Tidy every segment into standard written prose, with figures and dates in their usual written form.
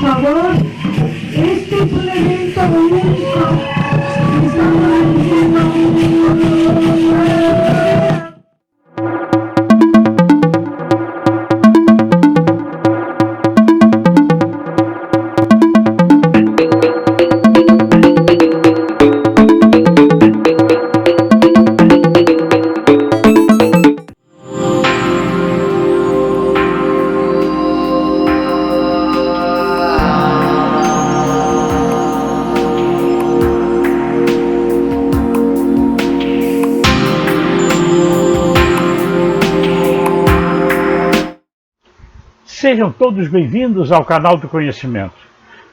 favor, este suplemento único que estamos haciendo. Sejam todos bem-vindos ao canal do Conhecimento.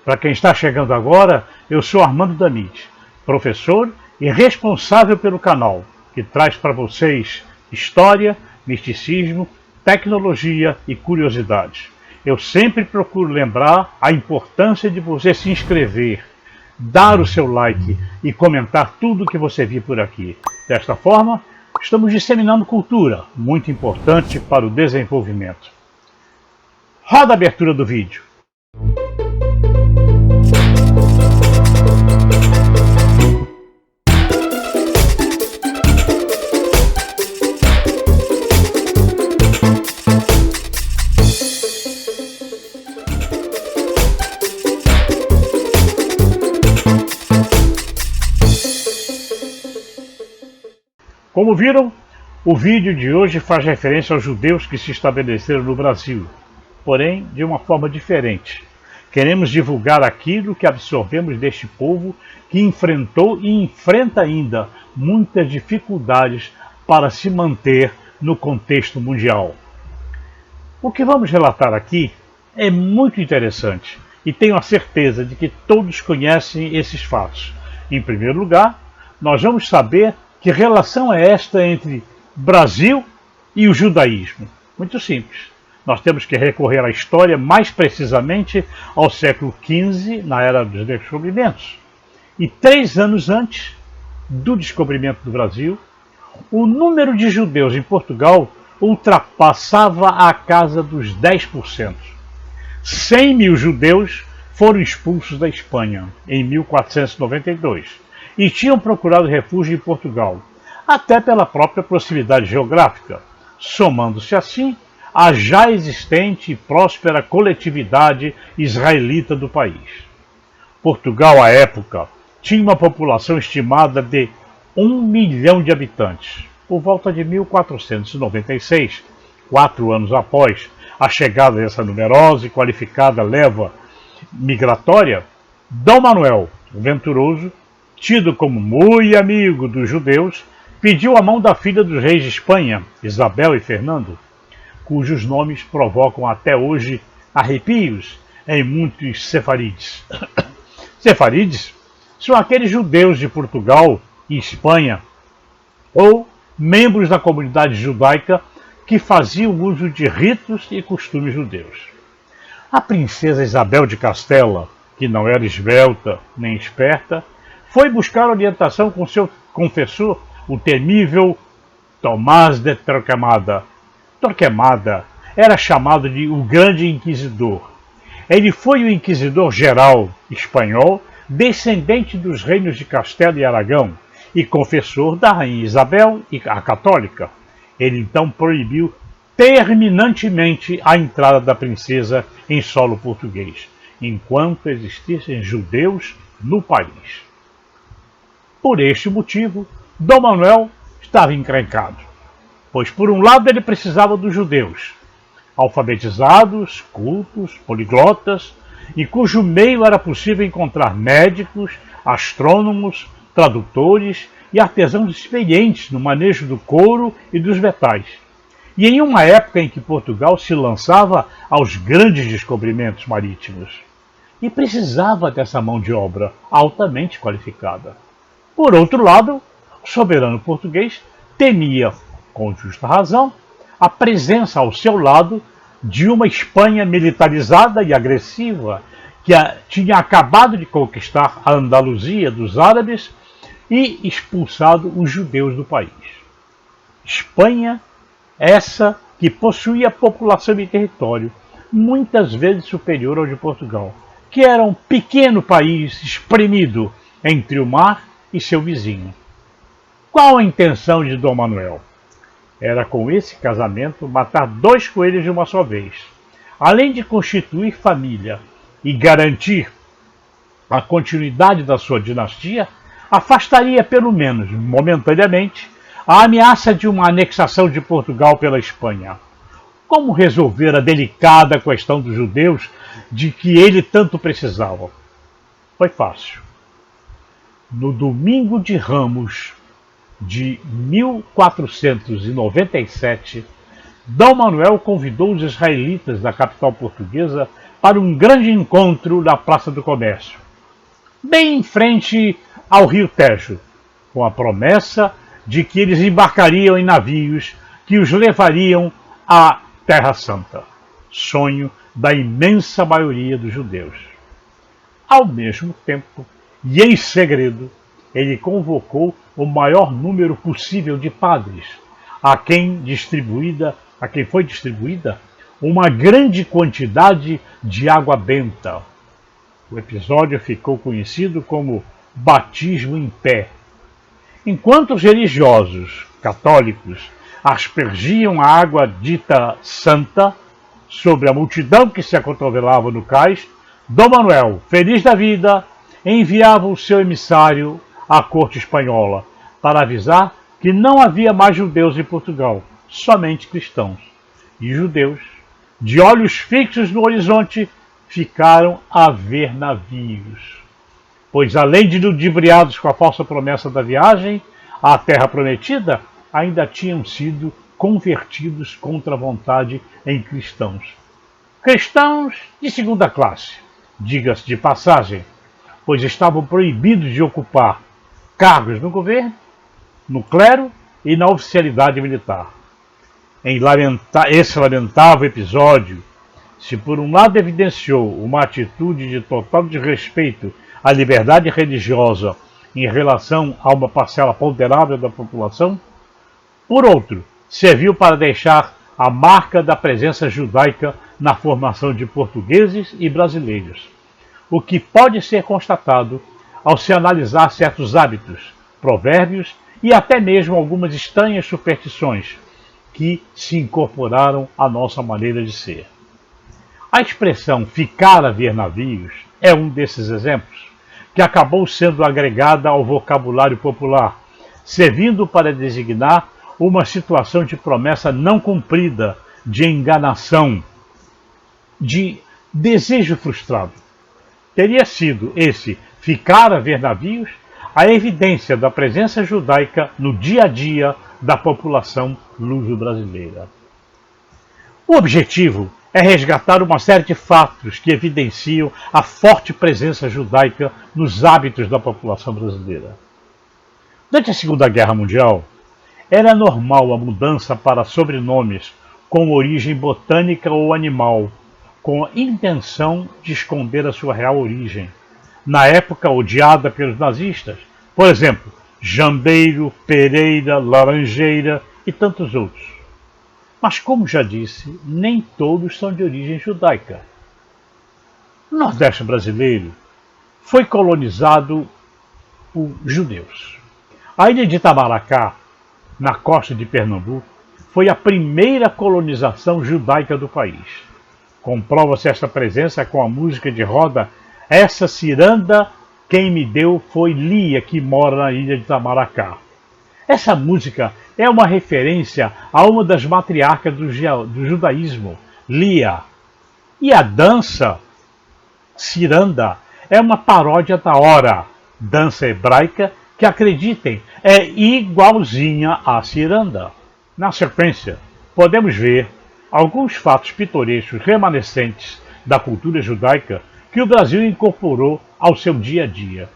Para quem está chegando agora, eu sou Armando Danite, professor e responsável pelo canal, que traz para vocês história, misticismo, tecnologia e curiosidades. Eu sempre procuro lembrar a importância de você se inscrever, dar o seu like e comentar tudo o que você viu por aqui. Desta forma, estamos disseminando cultura, muito importante para o desenvolvimento. Roda a abertura do vídeo. Como viram, o vídeo de hoje faz referência aos judeus que se estabeleceram no Brasil, porém de uma forma diferente. Queremos divulgar aquilo que absorvemos deste povo que enfrentou e enfrenta ainda muitas dificuldades para se manter no contexto mundial. O que vamos relatar aqui é muito interessante e tenho a certeza de que todos conhecem esses fatos. Em primeiro lugar, nós vamos saber que relação é esta entre Brasil e o judaísmo. Muito simples. Nós temos que recorrer à história, mais precisamente ao século XV, na Era dos Descobrimentos. E 3 anos antes do descobrimento do Brasil, o número de judeus em Portugal ultrapassava a casa dos 10%. 100 mil judeus foram expulsos da Espanha em 1492 e tinham procurado refúgio em Portugal, até pela própria proximidade geográfica, somando-se assim a já existente e próspera coletividade israelita do país. Portugal, à época, tinha uma população estimada de 1 milhão de habitantes. Por volta de 1496, 4 anos após a chegada dessa numerosa e qualificada leva migratória, Dom Manuel, o Venturoso, tido como muito amigo dos judeus, pediu a mão da filha dos reis de Espanha, Isabel e Fernando, cujos nomes provocam até hoje arrepios em muitos sefarides. Sefarides são aqueles judeus de Portugal e Espanha, ou membros da comunidade judaica que faziam uso de ritos e costumes judeus. A princesa Isabel de Castela, que não era esbelta nem esperta, foi buscar orientação com seu confessor, o temível Tomás de Torquemada. Torquemada era chamado de o Grande Inquisidor. Ele foi o inquisidor geral espanhol, descendente dos reinos de Castela e Aragão, e confessor da rainha Isabel, a católica. Ele então proibiu terminantemente a entrada da princesa em solo português, enquanto existissem judeus no país. Por este motivo, Dom Manuel estava encrencado, pois por um lado ele precisava dos judeus, alfabetizados, cultos, poliglotas, e cujo meio era possível encontrar médicos, astrônomos, tradutores e artesãos experientes no manejo do couro e dos metais. E em uma época em que Portugal se lançava aos grandes descobrimentos marítimos, e precisava dessa mão de obra altamente qualificada. Por outro lado, o soberano português temia, com justa razão, a presença ao seu lado de uma Espanha militarizada e agressiva que tinha acabado de conquistar a Andaluzia dos árabes e expulsado os judeus do país. Espanha, essa que possuía população e território muitas vezes superior ao de Portugal, que era um pequeno país espremido entre o mar e seu vizinho. Qual a intenção de Dom Manuel? Era com esse casamento matar 2 coelhos de uma só vez. Além de constituir família e garantir a continuidade da sua dinastia, afastaria pelo menos momentaneamente a ameaça de uma anexação de Portugal pela Espanha. Como resolver a delicada questão dos judeus de que ele tanto precisava? Foi fácil. No domingo de Ramos de 1497, Dom Manuel convidou os israelitas da capital portuguesa para um grande encontro na Praça do Comércio, bem em frente ao rio Tejo, com a promessa de que eles embarcariam em navios que os levariam à Terra Santa, sonho da imensa maioria dos judeus. Ao mesmo tempo, e em segredo, ele convocou o maior número possível de padres, a quem foi distribuída uma grande quantidade de água benta. O episódio ficou conhecido como batismo em pé. Enquanto os religiosos católicos aspergiam a água dita santa sobre a multidão que se acotovelava no cais, Dom Manuel, feliz da vida, enviava o seu emissário à corte espanhola para avisar que não havia mais judeus em Portugal, somente cristãos. E os judeus, de olhos fixos no horizonte, ficaram a ver navios. Pois além de ludibriados com a falsa promessa da viagem à Terra Prometida, ainda tinham sido convertidos contra a vontade em cristãos. Cristãos de segunda classe, diga-se de passagem, pois estavam proibidos de ocupar cargos no governo, no clero e na oficialidade militar. Em esse lamentável episódio, se por um lado evidenciou uma atitude de total desrespeito à liberdade religiosa em relação a uma parcela ponderável da população, por outro, serviu para deixar a marca da presença judaica na formação de portugueses e brasileiros, o que pode ser constatado ao se analisar certos hábitos, provérbios e até mesmo algumas estranhas superstições que se incorporaram à nossa maneira de ser. A expressão ficar a ver navios é um desses exemplos, que acabou sendo agregada ao vocabulário popular, servindo para designar uma situação de promessa não cumprida, de enganação, de desejo frustrado. Teria sido esse ficar a ver navios a evidência da presença judaica no dia a dia da população luso-brasileira. O objetivo é resgatar uma série de fatos que evidenciam a forte presença judaica nos hábitos da população brasileira. Durante a Segunda Guerra Mundial, era normal a mudança para sobrenomes com origem botânica ou animal, com a intenção de esconder a sua real origem, na época odiada pelos nazistas, por exemplo, Jambeiro, Pereira, Laranjeira e tantos outros. Mas, como já disse, nem todos são de origem judaica. O Nordeste brasileiro foi colonizado por judeus. A ilha de Itamaracá, na costa de Pernambuco, foi a primeira colonização judaica do país. Comprova-se esta presença com a música de roda Essa Ciranda Quem Me Deu Foi Lia, que mora na ilha de Itamaracá. Essa música é uma referência a uma das matriarcas do judaísmo, Lia. E a dança ciranda é uma paródia da hora, dança hebraica que, acreditem, é igualzinha à ciranda. Na sequência, podemos ver alguns fatos pitorescos remanescentes da cultura judaica que o Brasil incorporou ao seu dia a dia.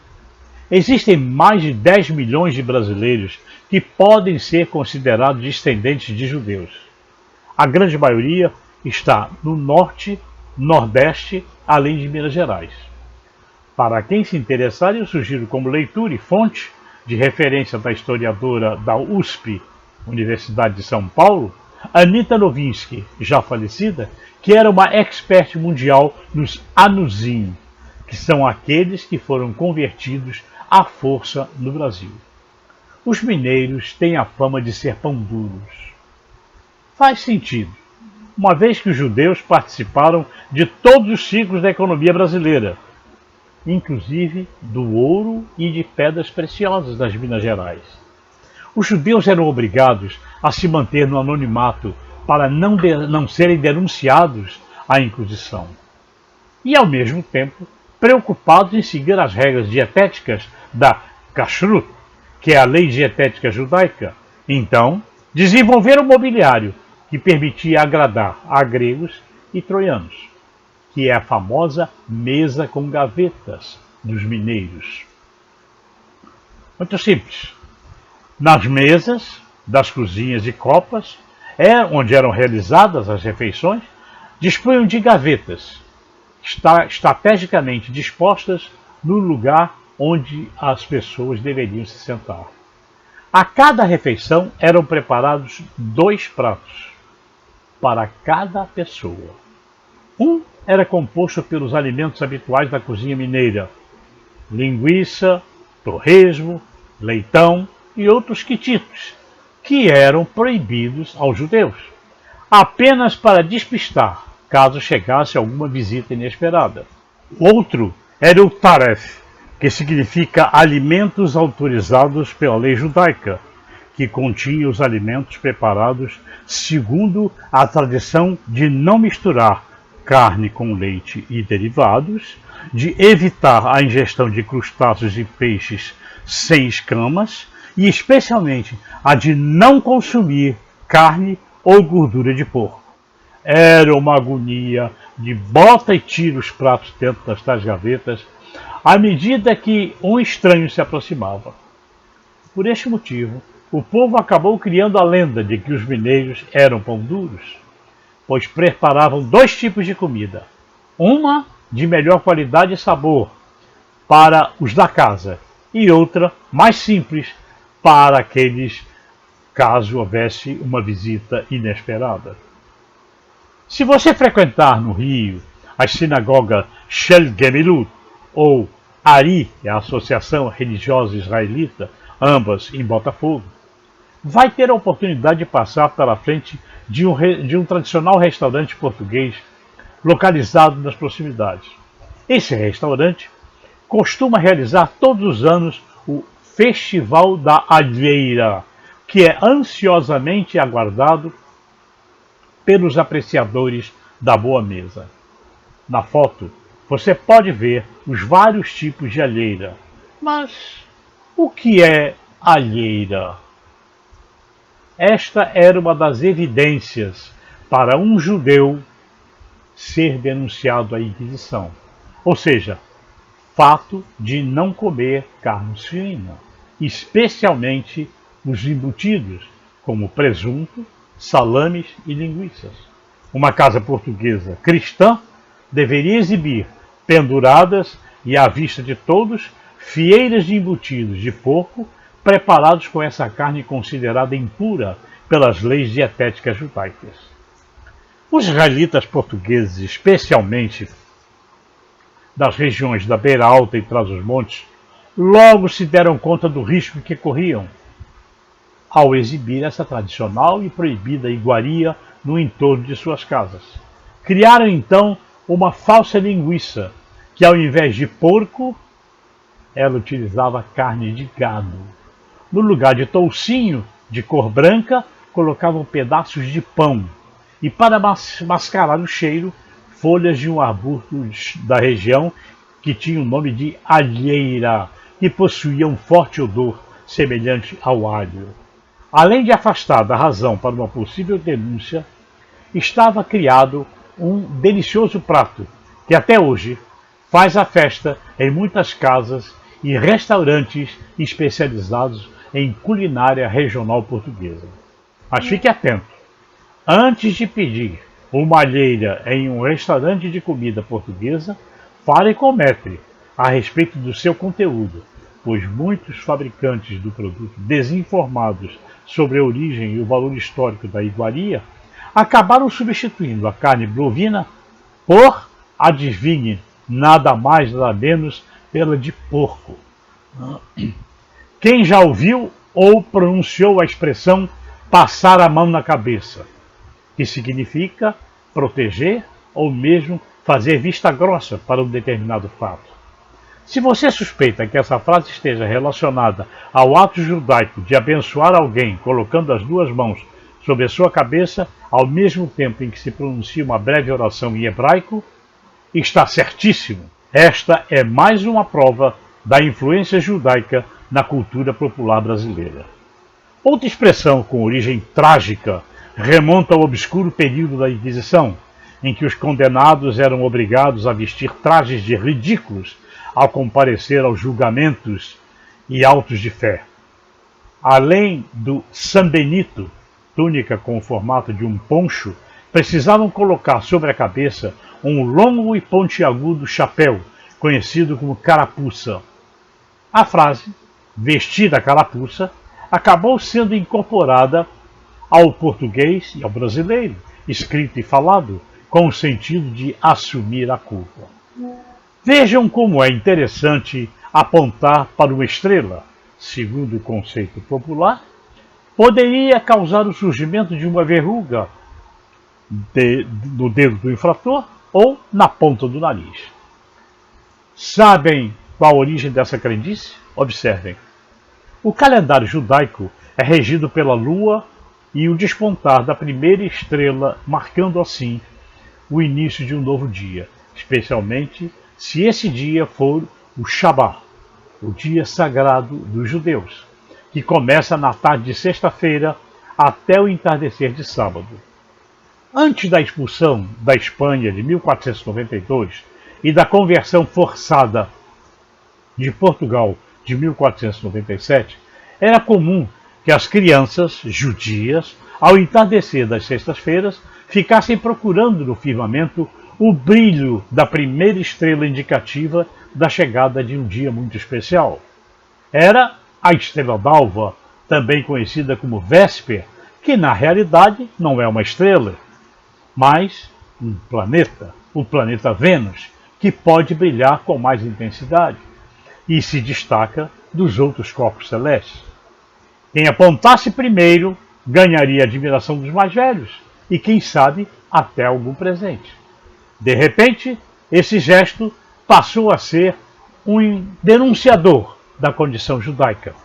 Existem mais de 10 milhões de brasileiros que podem ser considerados descendentes de judeus. A grande maioria está no norte, nordeste, além de Minas Gerais. Para quem se interessar, eu sugiro como leitura e fonte de referência da historiadora da USP, Universidade de São Paulo, Anita Novinsky, já falecida, que era uma expert mundial nos Anusim, que são aqueles que foram convertidos à força no Brasil. Os mineiros têm a fama de ser pão duros. Faz sentido, uma vez que os judeus participaram de todos os ciclos da economia brasileira, inclusive do ouro e de pedras preciosas das Minas Gerais. Os judeus eram obrigados a se manter no anonimato para não serem denunciados à Inquisição. E, ao mesmo tempo, preocupados em seguir as regras dietéticas da Kashrut, que é a lei dietética judaica. Então, desenvolveram um mobiliário que permitia agradar a gregos e troianos, que é a famosa mesa com gavetas dos mineiros. Muito simples. Nas mesas das cozinhas e copas, onde eram realizadas as refeições, dispunham de gavetas, estrategicamente dispostas no lugar onde as pessoas deveriam se sentar. A cada refeição eram preparados 2 pratos para cada pessoa. Um era composto pelos alimentos habituais da cozinha mineira: linguiça, torresmo, leitão e outros quititos, que eram proibidos aos judeus, apenas para despistar, caso chegasse alguma visita inesperada. Outro era o taref, que significa alimentos autorizados pela lei judaica, que continha os alimentos preparados segundo a tradição de não misturar carne com leite e derivados, de evitar a ingestão de crustáceos e peixes sem escamas e especialmente a de não consumir carne ou gordura de porco. Era uma agonia de bota e tira os pratos dentro das tais gavetas à medida que um estranho se aproximava. Por este motivo, o povo acabou criando a lenda de que os mineiros eram pão duros, pois preparavam 2 tipos de comida, uma de melhor qualidade e sabor para os da casa e outra mais simples para aqueles caso houvesse uma visita inesperada. Se você frequentar no Rio as sinagogas Shel Gemilut ou Ari, a Associação Religiosa Israelita, ambas em Botafogo, vai ter a oportunidade de passar pela frente de um tradicional restaurante português localizado nas proximidades. Esse restaurante costuma realizar todos os anos o Festival da Alheira, que é ansiosamente aguardado pelos apreciadores da boa mesa. Na foto, você pode ver os vários tipos de alheira. Mas o que é alheira? Esta era uma das evidências para um judeu ser denunciado à Inquisição, ou seja, fato de não comer carne suína, especialmente os embutidos, como presunto, salames e linguiças. Uma casa portuguesa cristã deveria exibir, penduradas e à vista de todos, fieiras de embutidos de porco preparados com essa carne considerada impura pelas leis dietéticas judaicas. Os israelitas portugueses, especialmente das regiões da Beira Alta e Trás-os-Montes, logo se deram conta do risco que corriam ao exibir essa tradicional e proibida iguaria no entorno de suas casas. Criaram então uma falsa linguiça, que ao invés de porco, ela utilizava carne de gado. No lugar de toucinho de cor branca, colocavam pedaços de pão e, para mascarar o cheiro, folhas de um arbusto da região que tinha o nome de alheira, que possuía um forte odor semelhante ao alho. Além de afastar da razão para uma possível denúncia, estava criado um delicioso prato que até hoje faz a festa em muitas casas e restaurantes especializados em culinária regional portuguesa. Mas fique atento, antes de pedir uma alheira em um restaurante de comida portuguesa, fale com o maître a respeito do seu conteúdo, pois muitos fabricantes do produto, desinformados sobre a origem e o valor histórico da iguaria, acabaram substituindo a carne bovina por, adivinhe, nada mais, nada menos pela de porco. Quem já ouviu ou pronunciou a expressão passar a mão na cabeça, que significa proteger ou mesmo fazer vista grossa para um determinado fato? Se você suspeita que essa frase esteja relacionada ao ato judaico de abençoar alguém colocando as duas mãos sobre a sua cabeça, ao mesmo tempo em que se pronuncia uma breve oração em hebraico, está certíssimo. Esta é mais uma prova da influência judaica na cultura popular brasileira. Outra expressão com origem trágica remonta ao obscuro período da Inquisição, em que os condenados eram obrigados a vestir trajes de ridículos ao comparecer aos julgamentos e autos de fé. Além do sambenito, túnica com o formato de um poncho, precisavam colocar sobre a cabeça um longo e pontiagudo chapéu, conhecido como carapuça. A frase, vestir a carapuça, acabou sendo incorporada ao português e ao brasileiro, escrito e falado, com o sentido de assumir a culpa. Vejam como é interessante apontar para uma estrela, segundo o conceito popular, poderia causar o surgimento de uma verruga no dedo do infrator ou na ponta do nariz. Sabem qual a origem dessa crendice? Observem. O calendário judaico é regido pela lua e o despontar da primeira estrela, marcando assim o início de um novo dia, especialmente se esse dia for o Shabat, o dia sagrado dos judeus, que começa na tarde de sexta-feira até o entardecer de sábado. Antes da expulsão da Espanha de 1492 e da conversão forçada de Portugal de 1497, era comum que as crianças judias, ao entardecer das sextas-feiras, ficassem procurando no firmamento o brilho da primeira estrela indicativa da chegada de um dia muito especial. Era a estrela d'alva, também conhecida como Vésper, que na realidade não é uma estrela, mas um planeta, o planeta Vênus, que pode brilhar com mais intensidade e se destaca dos outros corpos celestes. Quem apontasse primeiro ganharia a admiração dos mais velhos e, quem sabe, até algum presente. De repente, esse gesto passou a ser um denunciador da condição judaica.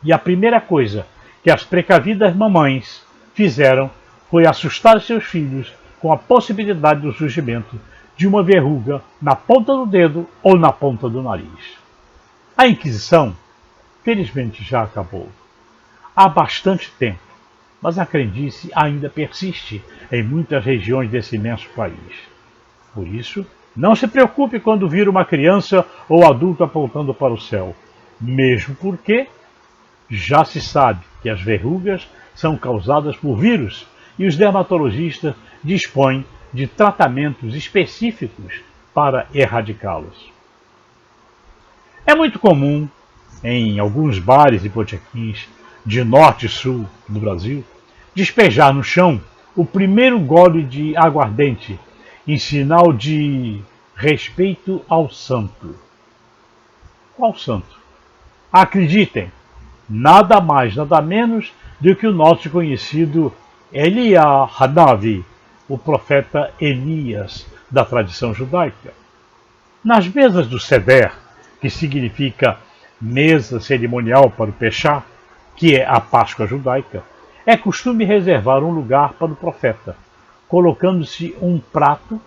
E a primeira coisa que as precavidas mamães fizeram foi assustar seus filhos com a possibilidade do surgimento de uma verruga na ponta do dedo ou na ponta do nariz. A Inquisição, felizmente, já acabou. Há bastante tempo, mas a crendice ainda persiste em muitas regiões desse imenso país. Por isso, não se preocupe quando vir uma criança ou adulto apontando para o céu, mesmo porque já se sabe que as verrugas são causadas por vírus e os dermatologistas dispõem de tratamentos específicos para erradicá-los. É muito comum, em alguns bares e botequins de norte e sul do Brasil, despejar no chão o primeiro gole de aguardente, em sinal de respeito ao santo. Qual santo? Acreditem, nada mais, nada menos do que o nosso conhecido Eliá Hanavi, o profeta Elias da tradição judaica. Nas mesas do Seder, que significa mesa cerimonial para o Peshá, que é a Páscoa judaica, é costume reservar um lugar para o profeta, colocando-se um prato,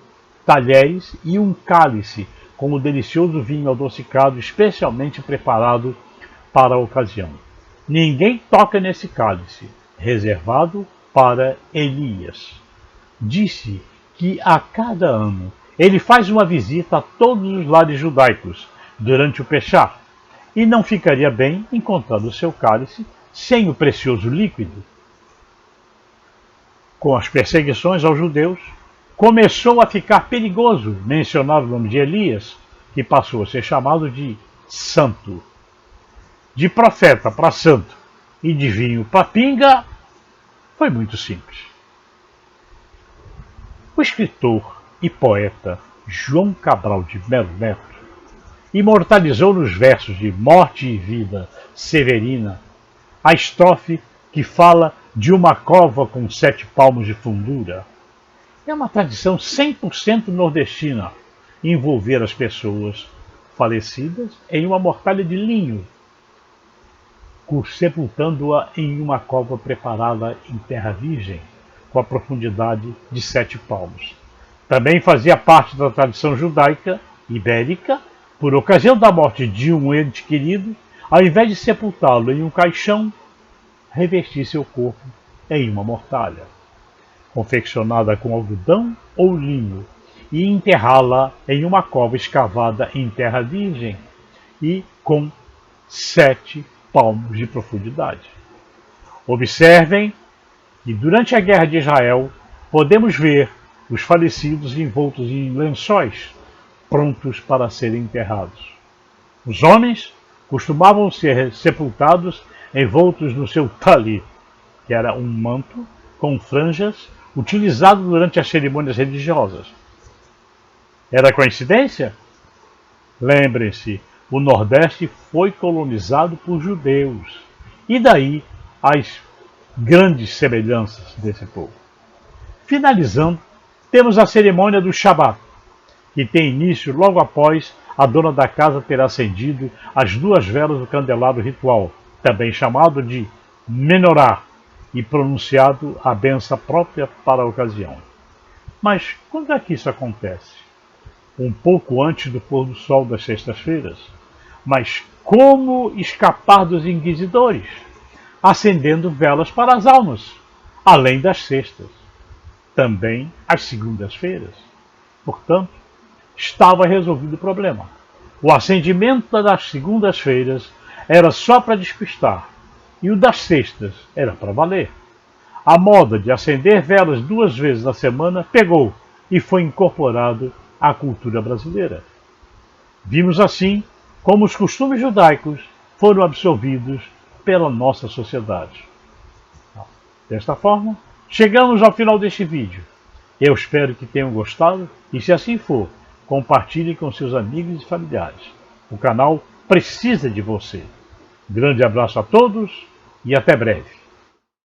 talheres e um cálice com o delicioso vinho adocicado especialmente preparado para a ocasião. Ninguém toca nesse cálice, reservado para Elias. Disse que a cada ano ele faz uma visita a todos os lares judaicos durante o Peshá e não ficaria bem encontrar o seu cálice sem o precioso líquido. Com as perseguições aos judeus, começou a ficar perigoso mencionar o nome de Elias, que passou a ser chamado de santo. De profeta para santo e de vinho para pinga, foi muito simples. O escritor e poeta João Cabral de Melo Neto, imortalizou nos versos de Morte e Vida Severina a estrofe que fala de uma cova com 7 palmos de fundura. É uma tradição 100% nordestina envolver as pessoas falecidas em uma mortalha de linho, sepultando-a em uma cova preparada em terra virgem, com a profundidade de 7 palmos. Também fazia parte da tradição judaica ibérica, por ocasião da morte de um ente querido, ao invés de sepultá-lo em um caixão, revestir seu corpo em uma mortalha, confeccionada com algodão ou linho, e enterrá-la em uma cova escavada em terra virgem e com 7 palmos de profundidade. Observem que durante a Guerra de Israel podemos ver os falecidos envoltos em lençóis, prontos para serem enterrados. Os homens costumavam ser sepultados envoltos no seu talit, que era um manto com franjas utilizado durante as cerimônias religiosas. Era coincidência? Lembrem-se, o Nordeste foi colonizado por judeus, e daí as grandes semelhanças desse povo. Finalizando, temos a cerimônia do Shabat, que tem início logo após a dona da casa ter acendido as 2 velas do candelabro ritual, também chamado de menorá, e pronunciado a benção própria para a ocasião. Mas quando é que isso acontece? Um pouco antes do pôr do sol das sextas-feiras. Mas como escapar dos inquisidores? Acendendo velas para as almas, além das sextas. Também às segundas-feiras. Portanto, estava resolvido o problema. O acendimento das segundas-feiras era só para despistar, e o das sextas era para valer. A moda de acender velas 2 vezes na semana pegou e foi incorporado à cultura brasileira. Vimos assim como os costumes judaicos foram absorvidos pela nossa sociedade. Desta forma, chegamos ao final deste vídeo. Eu espero que tenham gostado e, se assim for, compartilhe com seus amigos e familiares. O canal precisa de você. Grande abraço a todos e até breve.